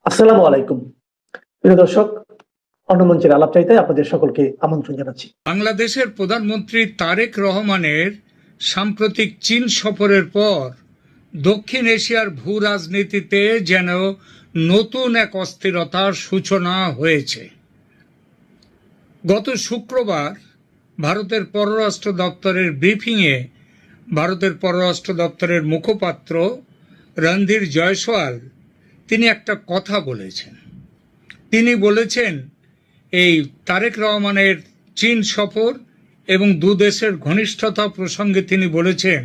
আসসালামু আলাইকুম প্রিয় দর্শক, অন্যমঞ্চের আলাপ চাইতে আপনাদের সকলকে আমন্ত্রণ জানাচ্ছি। বাংলাদেশের প্রধানমন্ত্রী তারেক রহমানের সাম্প্রতিক চীন সফরের পর দক্ষিণ এশিয়ার ভূ রাজনীতিতে যেন নতুন এক অস্থিরতার সূচনা হয়েছে। গত শুক্রবার ভারতের পররাষ্ট্র দপ্তরের ব্রিফিংয়ে ভারতের পররাষ্ট্র দপ্তরের মুখপাত্র রণধীর জয়সওয়াল তিনি একটা কথা বলেছেন। তিনি বলেছেন, এই তারেক রহমানের চীন সফর এবং দু দেশের ঘনিষ্ঠতা প্রসঙ্গে তিনি বলেছেন,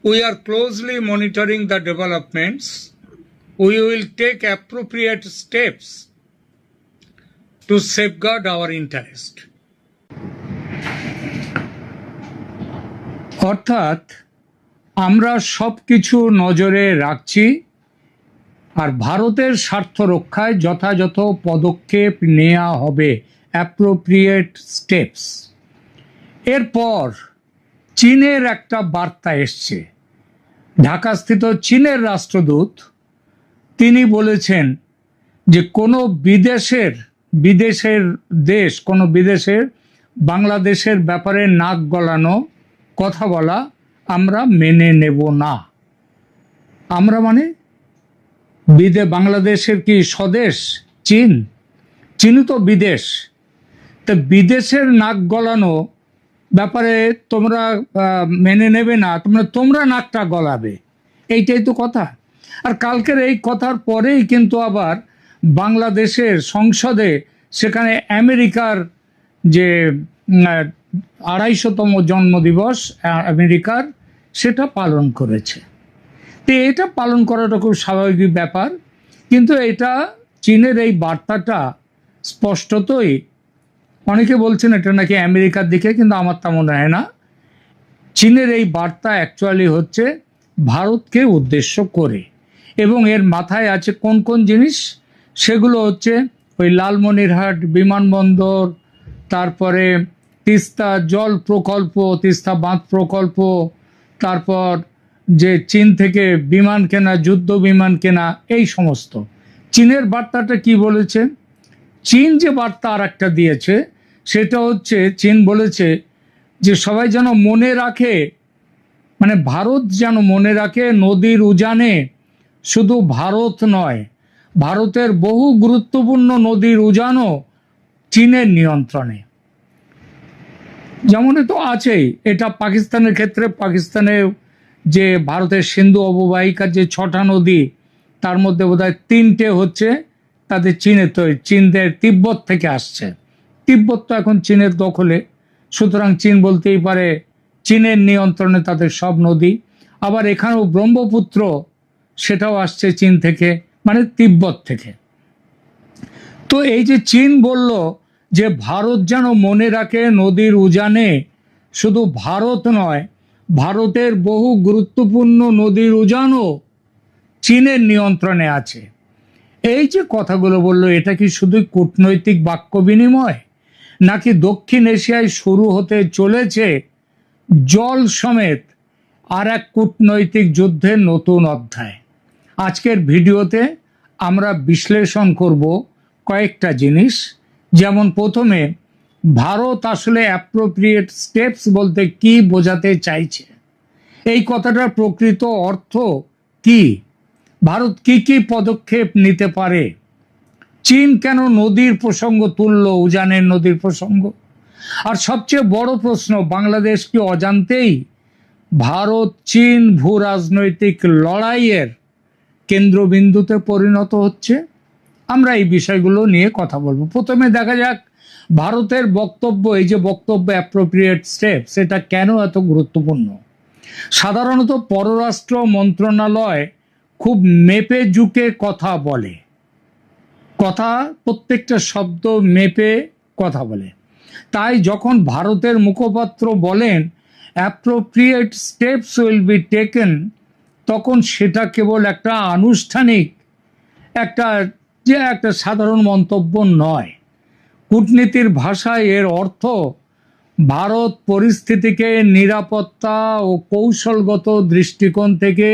we are closely monitoring the developments, we will take appropriate steps to safeguard our interest. অর্থাৎ আমরা সব কিছু নজরে রাখছি আর ভারতের স্বার্থ রক্ষায় যথাযথ পদক্ষেপ নেওয়া হবে, অ্যাপ্রোপ্রিয়েট স্টেপস। এরপর চীনের একটা বার্তা এসছে। ঢাকাস্থিত চীনের রাষ্ট্রদূত তিনি বলেছেন যে কোনো বিদেশের বাংলাদেশের ব্যাপারে নাক গলানো কথা বলা আমরা মেনে নেব না। আমরা মানে বাংলাদেশের কি স্বদেশ চীন? চীনই তো বিদেশ। তো বিদেশের নাক গলানো ব্যাপারে তোমরা মেনে নেবে না, তোমরা নাকটা গলাবে, এইটাই তো কথা। আর কালকের এই কথার পরেই কিন্তু আবার বাংলাদেশের সংসদে সেখানে আমেরিকার যে ২৫০তম জন্মদিবস আমেরিকার, সেটা পালন করেছে। তো এটা পালন করাটা খুব স্বাভাবিক ব্যাপার, কিন্তু এটা চীনের এই বার্তাটা স্পষ্টতই, অনেকে বলছেন এটা নাকি আমেরিকার দিকে, কিন্তু আমার তা মনে হয় না। চীনের এই বার্তা অ্যাকচুয়ালি হচ্ছে ভারতকে উদ্দেশ্য করে, এবং এর মাথায় আছে কোন কোন জিনিস, সেগুলো হচ্ছে ওই লালমনিরহাট বিমানবন্দর, তারপরে তিস্তা জল প্রকল্প, তিস্তা বাঁধ প্রকল্প, তারপর যে চীন থেকে বিমান কেনা, যুদ্ধ বিমান কেনা, এই সমস্ত। চীনের বার্তাটা কি বলেছে? চীন যে বার্তা আর একটা দিয়েছে সেটা হচ্ছে, চীন বলেছে যে সবাই যেন মনে রাখে, মানে ভারত যেন মনে রাখে নদীর উজানে শুধু ভারত নয়, ভারতের বহু গুরুত্বপূর্ণ নদীর উজানও চীনের নিয়ন্ত্রণে। যেমন তো আছেই, এটা পাকিস্তানের ক্ষেত্রে, পাকিস্তানে যে ভারতের সিন্ধু অববাহিকার যে 6টা নদী, তার মধ্যে বোধহয় 3টে হচ্ছে তাদের চীনের তিব্বত থেকে আসছে। তিব্বত তো এখন চীনের দখলে, সুতরাং চীন বলতেই পারে চীনের নিয়ন্ত্রণে তাদের সব নদী। আবার এখানেও ব্রহ্মপুত্র, সেটাও আসছে চীন থেকে, মানে তিব্বত থেকে। তো এই যে চীন বলল যে ভারত যেন মনে রাখে নদীর উজানে শুধু ভারত নয়, ভারতের বহু গুরুত্বপূর্ণ নদীর উজানও চীনের নিয়ন্ত্রণে আছে। এই যে কথাগুলো বলল, এটা কি শুধু কূটনৈতিক বাক্য বিনিময়, নাকি দক্ষিণ এশিয়ায় শুরু হতে চলেছে জল সমেত আর এক কূটনৈতিক যুদ্ধের নতুন অধ্যায়? আজকের ভিডিওতে আমরা বিশ্লেষণ করব কয়েকটা জিনিস। যেমন প্রথমে, ভারত আসলে অ্যাপ্রোপ্রিয়েট স্টেপস বলতে কি বোঝাতে চাইছে, এই কথাটার প্রকৃত অর্থ কি, ভারত কি কি পদক্ষেপ নিতে পারে, চীন কেন নদীর প্রসঙ্গ তুলল, উজানের নদীর প্রসঙ্গ, আর সবচেয়ে বড় প্রশ্ন, বাংলাদেশ কি অজান্তেই ভারত চীন ভূ রাজনৈতিক লড়াইয়ের কেন্দ্রবিন্দুতে পরিণত হচ্ছে? আমরা এই বিষয়গুলো নিয়ে কথা বলবো। প্রথমে দেখা যাক ভারতের বক্তব্য, এই যে বক্তব্য অ্যাপ্রোপ্রিয়েট স্টেপ, সেটা কেন এত গুরুত্বপূর্ণ। সাধারণত পররাষ্ট্র মন্ত্রণালয় খুব মেপে ঝুঁকে কথা বলে, প্রত্যেকটা শব্দ মেপে কথা বলে। তাই যখন ভারতের মুখপাত্র বলেন appropriate steps will be taken, তখন সেটা কেবল একটা আনুষ্ঠানিক একটা সাধারণ মন্তব্য নয়। কূটনীতির ভাষায় এর অর্থ ভারত পরিস্থিতিকে নিরাপত্তা ও কৌশলগত দৃষ্টিকোণ থেকে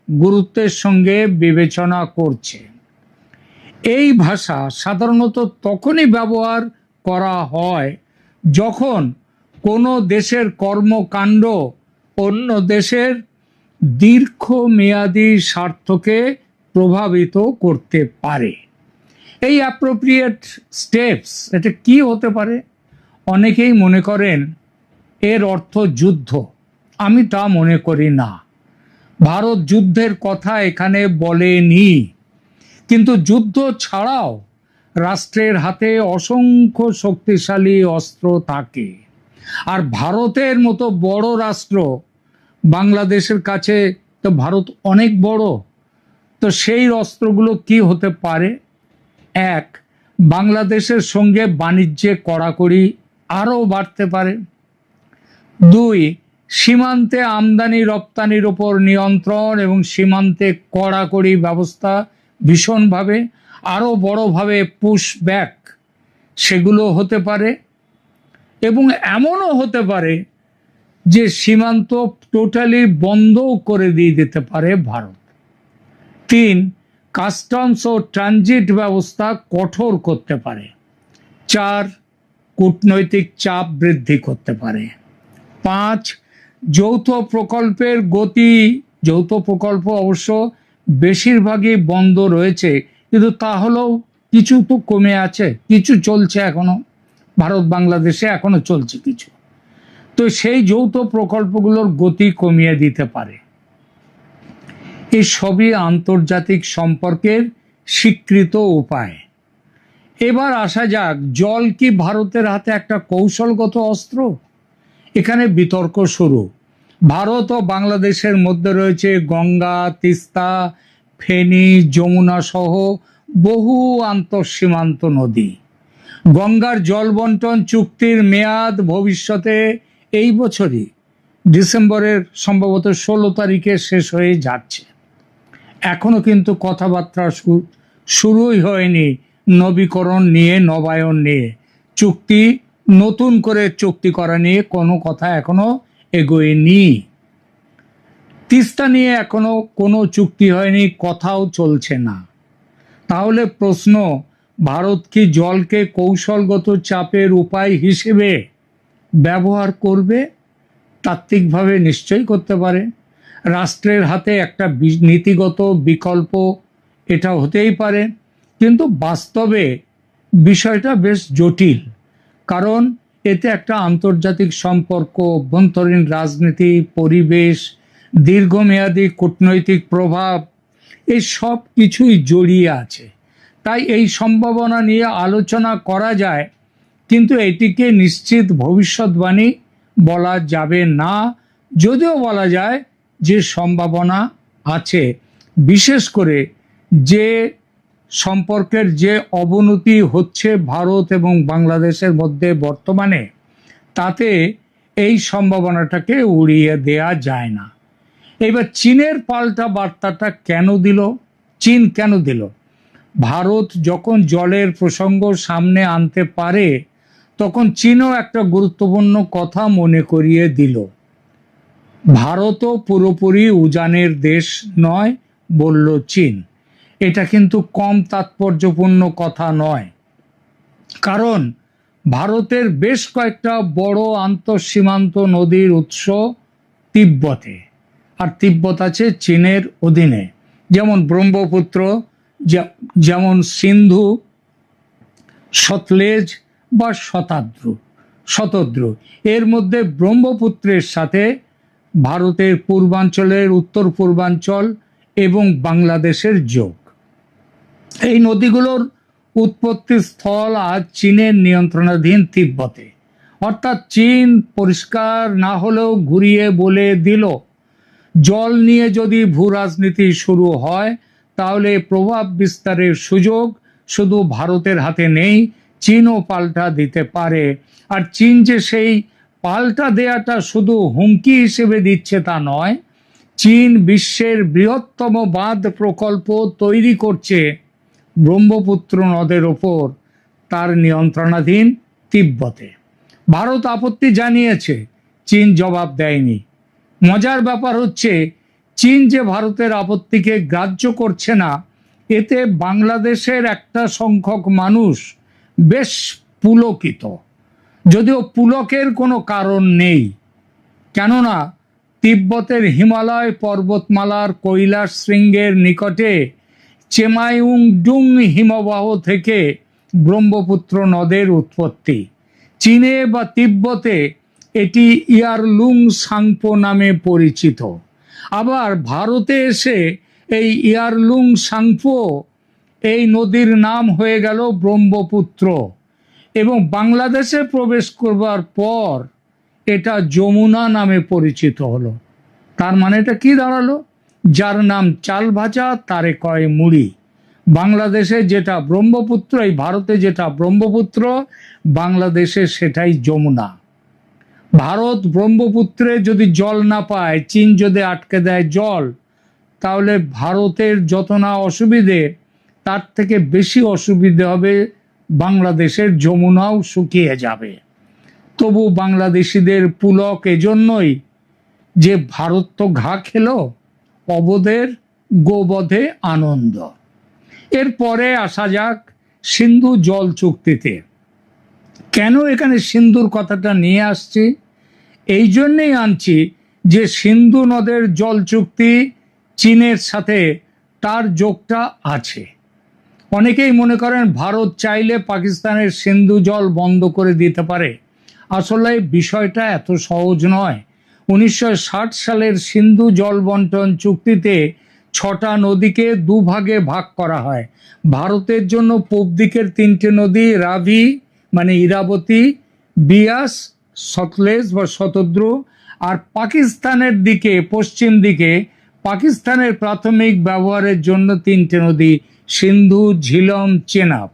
গুরুত্বের সঙ্গে বিবেচনা করছে। এই ভাষা সাধারণত তখনই ব্যবহার করা হয় যখন কোনো দেশের কর্মকাণ্ড অন্য দেশের দীর্ঘমেয়াদী স্বার্থকে প্রভাবিত করতে পারে। এই অ্যাপ্রোপ্রিয়েট স্টেপস এটা কি হতে পারে? অনেকেই মনে করেন এর অর্থ যুদ্ধ। আমি তা মনে করি না। ভারত যুদ্ধের কথা এখানে বলেনি, কিন্তু যুদ্ধ ছাড়াও রাষ্ট্রের হাতে অসংখ্য শক্তিশালী অস্ত্র থাকে। আর ভারতের মতো বড় রাষ্ট্র বাংলাদেশের কাছে, তো ভারত অনেক বড়, তো সেই অস্ত্রগুলো কি হতে পারে? এক, বাংলাদেশের সঙ্গে বাণিজ্যে কড়াকড়ি আরও বাড়তে পারে। দুই, সীমান্তে আমদানি রপ্তানির ওপর নিয়ন্ত্রণ এবং সীমান্তে কড়াকড়ি ব্যবস্থা ভীষণভাবে আরও বড়ভাবে পুশ ব্যাক সেগুলো হতে পারে। এবং এমনও হতে পারে যে সীমান্ত টোটালি বন্ধও করে দিয়ে দিতে পারে ভারত। তিন, কাস্টমস ও ট্রানজিট ব্যবস্থা কঠোর করতে পারে। চার, কূটনৈতিক চাপ বৃদ্ধি করতে পারে। পাঁচ, যৌথ প্রকল্পের গতি, যৌথ প্রকল্প অবশ্য বেশিরভাগই বন্ধ রয়েছে, কিন্তু তাহলেও কিছু তো কমে আছে, কিছু চলছে এখনো, ভারত বাংলাদেশে এখনো চলছে কিছু, তো সেই যৌথ প্রকল্পগুলোর গতি কমিয়ে দিতে পারে। এই সবই আন্তর্জাতিক সম্পর্কের স্বীকৃত উপায়। এবার আসা যাক, জল কি ভারতের হাতে একটা কৌশলগত অস্ত্র? এখানে বিতর্ক শুরু। ভারত ও বাংলাদেশের মধ্যে রয়েছে গঙ্গা, তিস্তা, ফেনী, যমুনা সহ বহু আন্তঃসীমান্ত নদী। গঙ্গার জল বন্টন চুক্তির মেয়াদ ভবিষ্যতে এই বছরই ডিসেম্বরের সম্ভবত 16 তারিখে শেষ হয়ে যাচ্ছে। এখনো কিন্তু কথাবার্তা শুরুই হয়নি নবীকরণ নিয়ে, নবায়ন নিয়ে, চুক্তি নতুন করে চুক্তি করা নিয়ে কোনো কথা এখনো এগোয়নি। তিস্তা নিয়ে এখনো কোনো চুক্তি হয়নি, কথাও চলছে না। তাহলে প্রশ্ন, ভারত কি জলকে কৌশলগত চাপের উপায় হিসেবে ব্যবহার করবে? তাত্ত্বিকভাবে নিশ্চয়ই করতে পারে। রাষ্ট্রের হাতে একটা নীতিগত বিকল্প এটা হতেই পারে, কিন্তু বাস্তবে বিষয়টা বেশ জটিল। কারণ এতে একটা আন্তর্জাতিক সম্পর্ক, অভ্যন্তরীণ রাজনীতি, পরিবেশ, দীর্ঘমেয়াদী কূটনৈতিক প্রভাব, এই সব কিছুই জড়িয়ে আছে। তাই এই সম্ভাবনা নিয়ে আলোচনা করা যায়, কিন্তু এটিকে নিশ্চিত ভবিষ্যৎবাণী বলা যাবে না। যদিও বলা যায় যে সম্ভাবনা আছে, বিশেষ করে যে সম্পর্কের যে অবনতি হচ্ছে ভারত এবং বাংলাদেশের মধ্যে বর্তমানে, তাতে এই সম্ভাবনাটাকে উড়িয়ে দেয়া যায় না। এবার চীনের পাল্টা বার্তাটা কেন দিল? চীন কেন দিল? ভারত যখন জলের প্রসঙ্গ সামনে আনতে পারে, তখন চীনও একটা গুরুত্বপূর্ণ কথা মনে করিয়ে দিল। ভারতও পুরোপুরি উজানের দেশ নয় বলল চীন। এটা কিন্তু কম তাৎপর্যপূর্ণ কথা নয়, কারণ ভারতের বেশ কয়েকটা বড় আন্তঃসীমান্ত নদীর উৎস তিব্বতে, আর তিব্বত আছে চীনের অধীনে, যেমন ব্রহ্মপুত্র, যেমন সিন্ধু, সতলেজ বা শতদ্রু। এর মধ্যে ব্রহ্মপুত্রের সাথে ভারতের পূর্বাঞ্চলের, উত্তর পূর্বাঞ্চল এবং বাংলাদেশের যোগ। এই নদীগুলোর উৎপত্তি স্থল আজ চীনের নিয়ন্ত্রণাধীন তিব্বতে। অর্থাৎ চীন পরিষ্কার না হলেও ঘুরিয়ে বলে দিল, জল নিয়ে যদি ভূ রাজনীতি শুরু হয়, তাহলে প্রভাব বিস্তারের সুযোগ শুধু ভারতের হাতে নেই, চীনও পাল্টা দিতে পারে। আর চীন যে সেই পাল্টা দেয়াটা শুধু হুমকি হিসেবে দিচ্ছে তা নয়, চীন বিশ্বের বৃহত্তম বাঁধ প্রকল্প তৈরি করছে ব্রহ্মপুত্র নদের ওপর, তার নিয়ন্ত্রণাধীন তিব্বতে। ভারত আপত্তি জানিয়েছে, চীন জবাব দেয়নি। মজার ব্যাপার হচ্ছে, চীন যে ভারতের আপত্তিকে গ্রাহ্য করছে না, এতে বাংলাদেশের একটা সংখ্যক মানুষ বেশ পুলকিত, যদিও পুলকের কোনো কারণ নেই, কেননা তিব্বতের হিমালয় পর্বতমালার কৈলাস শৃঙ্গের নিকটে চেমাইউংডুং হিমবাহ থেকে ব্রহ্মপুত্র নদের উৎপত্তি। চীনে বা তিব্বতে এটি ইয়ারলুং সাংপো নামে পরিচিত। আবার ভারতে এসে এই ইয়ারলুং সাংপো এই নদীর নাম হয়ে গেল ব্রহ্মপুত্র, এবং বাংলাদেশে প্রবেশ করবার পর এটা যমুনা নামে পরিচিত হলো। তার মানে এটা কি দাঁড়ালো? যার নাম চাল ভাজা তারে কয় মুড়ি। বাংলাদেশে যেটা ব্রহ্মপুত্র, এই ভারতে যেটা ব্রহ্মপুত্র, বাংলাদেশে সেটাই যমুনা। ভারত ব্রহ্মপুত্রে যদি জল না পায়, চীন যদি আটকে দেয় জল, তাহলে ভারতের যত না অসুবিধে, তার থেকে বেশি অসুবিধে হবে বাংলাদেশের, যমুনাও শুকিয়ে যাবে। তবু বাংলাদেশিদের পুলক এজন্যই যে ভারত তো ঘা খেলো, অবধের গোবধে আনন্দ। এরপরে আসা যাক সিন্ধু জল চুক্তিতে। কেন এখানে সিন্ধুর কথাটা নিয়ে আসছি? এই জন্যেই আনছি যে সিন্ধু নদের জল চুক্তি চীনের সাথে তার যোগটা আছে। অনেকেই মনে করেন ভারত চাইলে পাকিস্তানের সিন্ধু জল বন্ধ করে দিতে পারে। আসলে বিষয়টা এত সহজ নয়। 1960 সালের সিন্ধু জল বন্টন চুক্তিতে 6টা নদীকে দুভাগে ভাগ করা হয়। ভারতের জন্য পূব দিকের 3টে নদী, রাভি মানে ইরাবতী, বিয়াস সতলেজ বা শতদ্রু, আর পাকিস্তানের দিকে পশ্চিম দিকে পাকিস্তানের প্রাথমিক ব্যবহারের জন্য 3টে নদী, সিন্ধু, ঝিলম, চেনাব।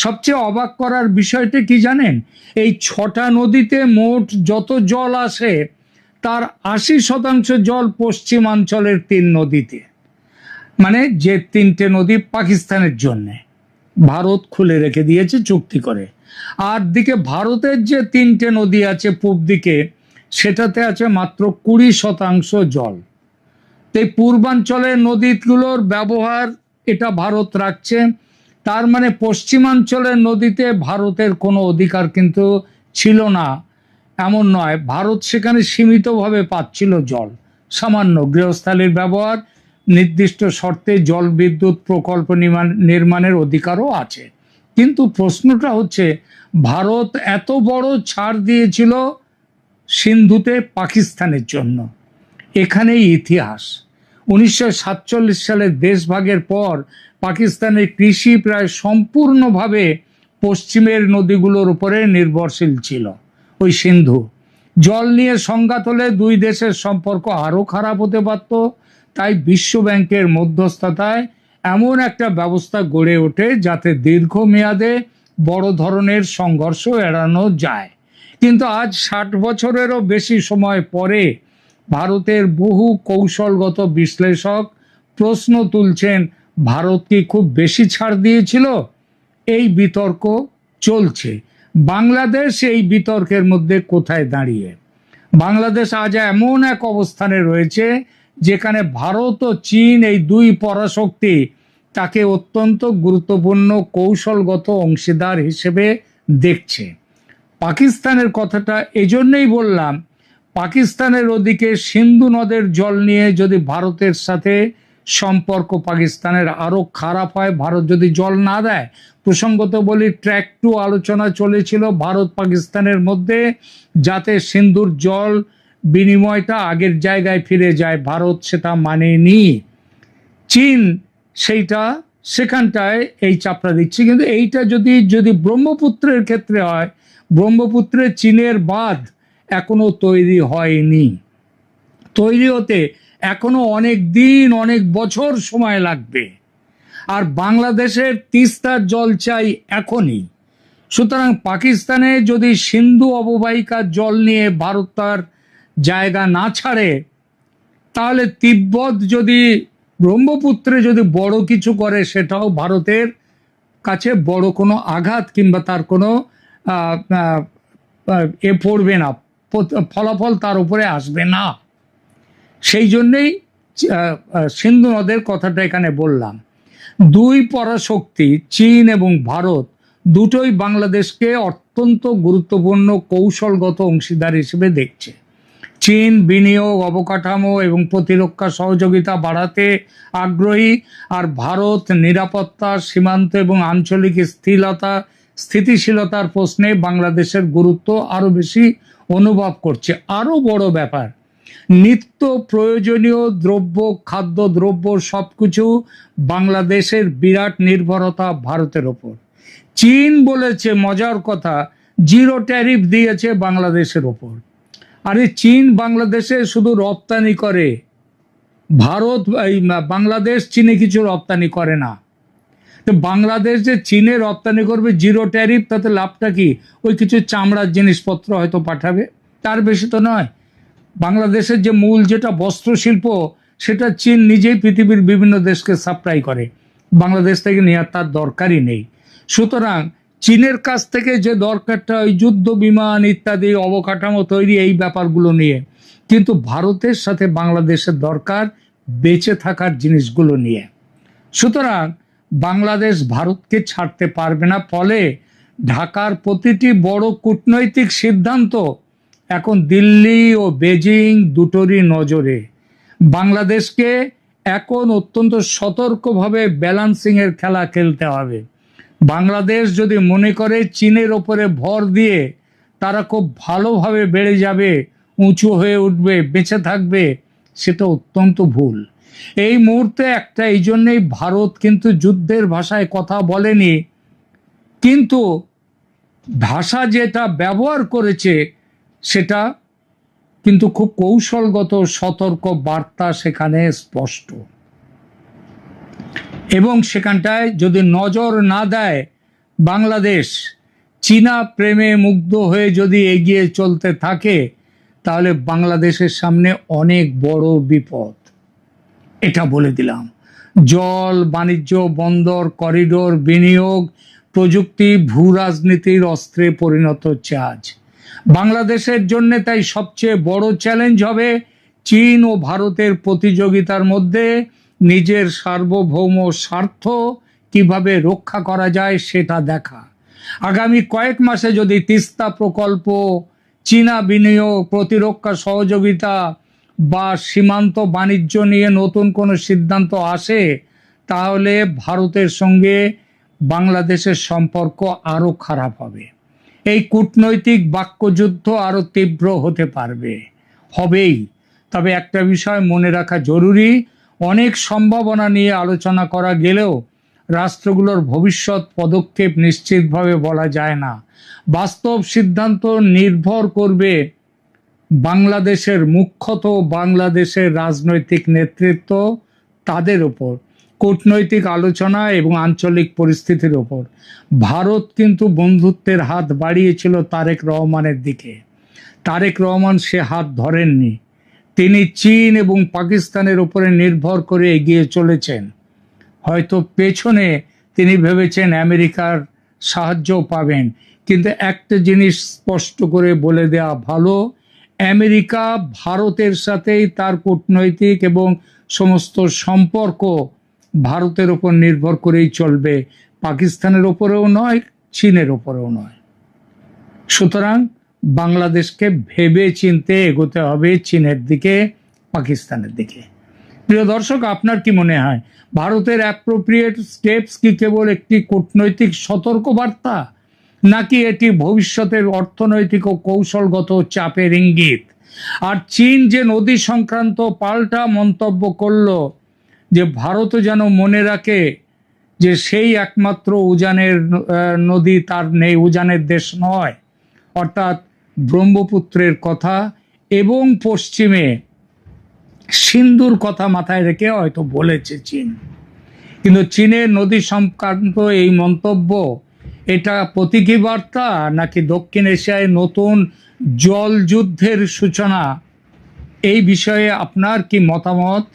সবচেয়ে অবাক করার বিষয়টা কি জানেন? এই 6টা নদীতে মোট যত জল আসে তার 80% জল পশ্চিমাঞ্চলের 3 নদীতে, মানে যে 3টে নদী পাকিস্তানের জন্য ভারত খুলে রেখে দিয়েছে চুক্তি করে। আর দিকে ভারতের যে 3টে নদী আছে পূব দিকে, সেটাতে আছে মাত্র 20% জল। এই পূর্বাঞ্চলের নদীগুলোর ব্যবহার এটা ভারত রাখছে। তার মানে পশ্চিমাঞ্চলের নদীতে ভারতের কোনো অধিকার কিন্তু ছিল না এমন নয়। ভারত সেখানে সীমিতভাবে পাচ্ছিল জল, সামান্য গৃহস্থালির ব্যবহার, নির্দিষ্ট শর্তে জল বিদ্যুৎ প্রকল্প নির্মাণের অধিকারও আছে। কিন্তু প্রশ্নটা হচ্ছে, ভারত এত বড় ছাড় দিয়েছিল সিন্ধুতে পাকিস্তানের জন্য। এখানেই ইতিহাস। 1947 সালের দেশভাগের পর পাকিস্তানের কৃষি প্রায় সম্পূর্ণভাবে পশ্চিমের নদীগুলোর উপরে নির্ভরশীল ছিল। ওই সিন্ধু জল নিয়ে সংঘাত হলে দুই দেশের সম্পর্ক আরো খারাপ হতে পারত। তাই বিশ্ব ব্যাংকের মধ্যস্থতায় এমন একটা ব্যবস্থা গড়ে ওঠে যাতে দীর্ঘমেয়াদে বড় ধরনের সংঘর্ষ এড়ানো যায়। কিন্তু আজ 60 বছরেরও বেশি সময় পরে ভারতের বহু কৌশলগত বিশ্লেষক প্রশ্ন তুলছেন, ভারত কি খুব বেশি ছাড় দিয়েছিল? এই বিতর্ক চলছে। বাংলাদেশ এই বিতর্কের মধ্যে কোথায় দাঁড়িয়ে? বাংলাদেশ আজ এমন এক অবস্থানে রয়েছে যেখানে ভারত ও চীন, এই দুই পরাশক্তি, তাকে অত্যন্ত গুরুত্বপূর্ণ কৌশলগত অংশীদার হিসেবে দেখছে। পাকিস্তানের কথাটা এজন্যই বললাম, পাকিস্তানের ওদিকে সিন্ধু নদের জল নিয়ে যদি ভারতের সাথে সম্পর্ক পাকিস্তানের আরো খারাপ হয়, ভারত যদি জল না দেয়। প্রসঙ্গত বলি, ট্র্যাক 2 আলোচনা চলেছিল ভারত পাকিস্তানের মধ্যে, যাতে সিন্ধুর জল বিনিময়টা আগের জায়গায় ফিরে যায়। ভারত সেটা মানেনি। চীন সেইটা সেখানটায় এই চাপটা দিচ্ছে। কিন্তু এইটা যদি ব্রহ্মপুত্রের ক্ষেত্রে হয়, ব্রহ্মপুত্রে চীনের বাঁধ এখনো তৈরি হয়নি। তৈরি হতে এখনো অনেক দিন, অনেক বছর সময় লাগবে। আর বাংলাদেশের তিস্তার জল চাই এখনই। সুতরাং পাকিস্তানে যদি সিন্ধু অববাহিকার জল নিয়ে ভারত তার জায়গা না ছাড়ে, তাহলে তিব্বত যদি ব্রহ্মপুত্রে যদি বড় কিছু করে, সেটাও ভারতের কাছে বড় কোনো আঘাত কিংবা তার কোনো এ পড়বে না, ফলাফল তার উপরে আসবে না। সেই জন্যেই সিন্ধু নদের কথাটা এখানে বললাম। দুই পরাশক্তি চীন এবং ভারত দুটোই বাংলাদেশকে অত্যন্ত গুরুত্বপূর্ণ কৌশলগত অংশীদার হিসেবে দেখছে। চীন বিনিয়োগ, অবকাঠামো এবং প্রতিরক্ষা সহযোগিতা বাড়াতে আগ্রহী, আর ভারত নিরাপত্তা, সীমান্ত এবং আঞ্চলিক স্থিতিশীলতার প্রশ্নে বাংলাদেশের গুরুত্ব আরো বেশি অনুভব করছে। আরো বড় ব্যাপার, নিত্য প্রয়োজনীয় দ্রব্য, খাদ্যদ্রব্য সবকিছু বাংলাদেশের বিরাট নির্ভরতা ভারতের ওপর। চীন বলেছে, মজার কথা, জিরো ট্যারিফ দিয়েছে বাংলাদেশের ওপর। আরে চীন বাংলাদেশে শুধু রপ্তানি করে, বাংলাদেশ চীনে কিছু রপ্তানি করে না। তো বাংলাদেশ যে চীনে রপ্তানি করবে জিরো ট্যারিফ, তাতে লাভটা কি? ওই কিছু চামড়ার জিনিসপত্র হয়তো পাঠাবে, তার বেশি তো নয়। বাংলাদেশের যে মূল যেটা বস্ত্র শিল্প, সেটা চীন নিজেই পৃথিবীর বিভিন্ন দেশকে সাপ্লাই করে, বাংলাদেশ থেকে নেওয়ার তার দরকারই নেই। সুতরাং চীনের কাছ থেকে যে দরকারটা ওই যুদ্ধ বিমান ইত্যাদি অবকাঠামো তৈরি, এই ব্যাপারগুলো নিয়ে, কিন্তু ভারতের সাথে বাংলাদেশের দরকার বেঁচে থাকার জিনিসগুলো নিয়ে। সুতরাং বাংলাদেশ ভারতকে ছাড়তে পারবে না। ফলে ঢাকার প্রতিটি বড় কূটনৈতিক সিদ্ধান্ত এখন দিল্লি ও বেজিং দুটোরই নজরে। বাংলাদেশকে এখন অত্যন্ত সতর্কভাবে ব্যালান্সিং এর খেলা খেলতে হবে। বাংলাদেশ যদি মনে করে চীনের ওপরে ভর দিয়ে তারা খুব ভালোভাবে বেড়ে যাবে, উঁচু হয়ে উঠবে, বেঁচে থাকবে, সেটা অত্যন্ত ভুল। এই মুহূর্তে এই জন্যেই ভারত কিন্তু যুদ্ধের ভাষায় কথা বলেনি, কিন্তু ভাষা যেটা ব্যবহার করেছে সেটা কিন্তু খুব কৌশলগত সতর্ক বার্তা সেখানে স্পষ্ট। এবং সেখানটায় যদি নজর না দেয় বাংলাদেশ, চীনা প্রেমে মুগ্ধ হয়ে যদি এগিয়ে চলতে থাকে, তাহলে বাংলাদেশের সামনে অনেক বড় বিপদ। এটা বলে দিলাম। জল, বাণিজ্য, বন্দর, করিডোর, বিনিয়োগ, প্রযুক্তি ভূ রাজনীতির অস্ত্রে পরিণত হচ্ছে আজ বাংলাদেশের জন্য। তাই সবচেয়ে বড় চ্যালেঞ্জ হবে চীন ও ভারতের প্রতিযোগিতার মধ্যে নিজের সার্বভৌম স্বার্থ কিভাবে রক্ষা করা যায় সেটা দেখা। আগামী কয়েক মাসে যদি তিস্তা প্রকল্প, চীনা বিনিয়োগ, প্রতিরক্ষা সহযোগিতা বা সীমান্ত বাণিজ্য নিয়ে নতুন কোনো সিদ্ধান্ত আসে, তাহলে ভারতের সঙ্গে বাংলাদেশের সম্পর্ক আরো খারাপ হবে। এই কূটনৈতিক বাক্যযুদ্ধ আরো তীব্র হতে হবেই। তবে একটা বিষয় মনে রাখা জরুরি, অনেক সম্ভাবনা নিয়ে আলোচনা করা গেলেও রাষ্ট্রগুলোর ভবিষ্যৎ পদক্ষেপ নিশ্চিতভাবে বলা যায় না। বাস্তব সিদ্ধান্ত নির্ভর করবে বাংলাদেশের, মুখ্যত বাংলাদেশের রাজনৈতিক নেতৃত্ব, তাদের উপর, কূটনৈতিক আলোচনা এবং আঞ্চলিক পরিস্থিতির উপর। ভারত কিন্তু বন্ধুত্বের হাত বাড়িয়েছিল তারেক রহমানের দিকে। তারেক রহমান সে হাত ধরেননি। তিনি চীন এবং পাকিস্তানের উপরে নির্ভর করে এগিয়ে চলেছেন। হয়তো পেছনে তিনি ভেবেছেন আমেরিকার সাহায্য পাবেন, কিন্তু একটা জিনিস স্পষ্ট করে বলে দেওয়া ভালো, আমেরিকা ভারতের সাথেই তার কূটনৈতিক এবং সমস্ত সম্পর্ক ভারতের উপর নির্ভর করেই চলবে, পাকিস্তানের উপরেও নয়, চীনের উপরেও নয়। সুতরাং বাংলাদেশকে ভেবে চিনতে এগোতে হবে চীনের দিকে, পাকিস্তানের দিকে। প্রিয় দর্শক, আপনার কি মনে হয় ভারতের অ্যাপ্রোপ্রিয়েট স্টেপস কি কেবল একটি কূটনৈতিক সতর্কবার্তা, নাকি এটি ভবিষ্যতের অর্থনৈতিক ও কৌশলগত চাপের ইঙ্গিত? আর চীন যে নদী সংক্রান্ত পাল্টা মন্তব্য করলো, যে ভারতও যেন মনে রাখে যে সেই একমাত্র উজানের নদী তার নেই, উজানের দেশ নয়, অর্থাৎ ব্রহ্মপুত্রের কথা এবং পশ্চিমে সিন্ধুর কথা মাথায় রেখে হয়তো বলেছে চীন। কিন্তু চীনের নদী সংক্রান্ত এই মন্তব্য, এটা প্রতীকী বার্তা নাকি দক্ষিণ এশিয়ায় নতুন জল যুদ্ধের সূচনা? এই বিষয়ে আপনার কি মতামত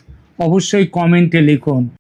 অবশ্যই কমেন্টে লিখুন।